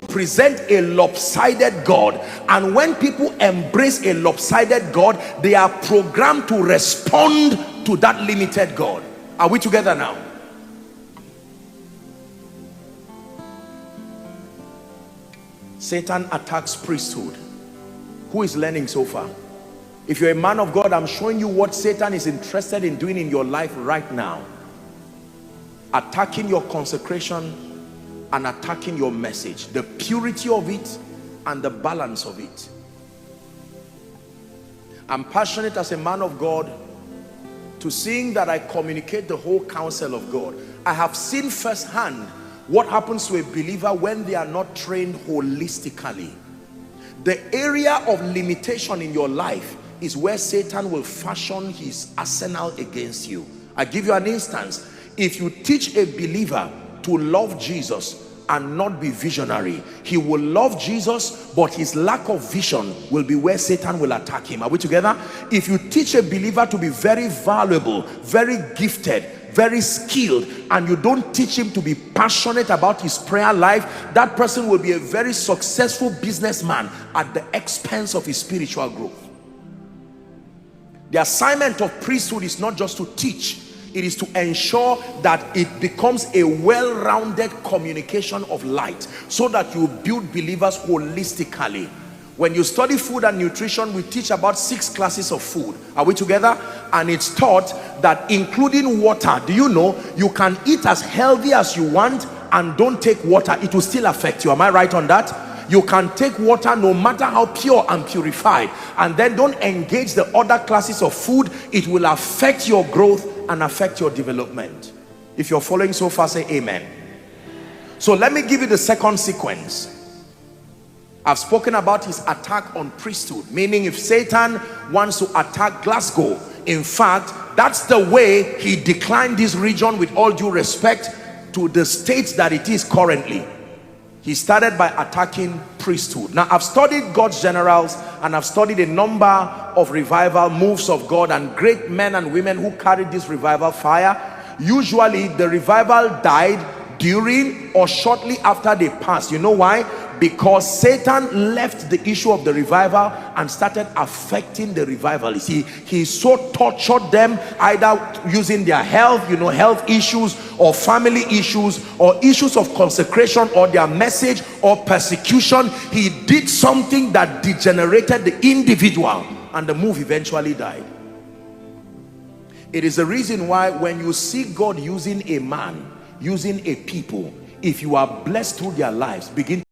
present a lopsided God, and when people embrace a lopsided God, they are programmed to respond to that limited God. Are we together now? Satan attacks priesthood. Who is learning so far? If you're a man of God, I'm showing you what Satan is interested in doing in your life right now. Attacking your consecration and attacking your message, the purity of it and the balance of it. I'm passionate as a man of God to seeing that I communicate the whole counsel of God. I have seen firsthand what happens to a believer when they are not trained holistically. The area of limitation in your life is where Satan will fashion his arsenal against you. I give you an instance. If you teach a believer to love Jesus and not be visionary, he will love Jesus, but his lack of vision will be where Satan will attack him. Are we together? If you teach a believer to be very valuable, very gifted, very skilled, and you don't teach him to be passionate about his prayer life, that person will be a very successful businessman at the expense of his spiritual growth. The assignment of priesthood is not just to teach, it is to ensure that it becomes a well-rounded communication of light, so that you build believers holistically. When you study food and nutrition, we teach about 6 classes of food. Are we together? And it's taught that including water, do you know you can eat as healthy as you want and don't take water, it will still affect you. Am I right on that? You can take water no matter how pure and purified, and then don't engage the other classes of food. It will affect your growth and affect your development. If you're following so far, say amen. So let me give you the second sequence. I've spoken about his attack on priesthood, meaning if Satan wants to attack Glasgow, in fact, that's the way he declined this region, with all due respect to the state that it is currently. He started by attacking priesthood. Now, I've studied God's generals, and I've studied a number of revival moves of God and great men and women who carried this revival fire. Usually the revival died during or shortly after they passed. You know why? Because Satan left the issue of the revival and started affecting the revivalists. He so tortured them, either using their health, health issues, or family issues, or issues of consecration, or their message, or persecution. He did something that degenerated the individual, and the move eventually died. It is the reason why when you see God using a man, using a people, if you are blessed through their lives, begin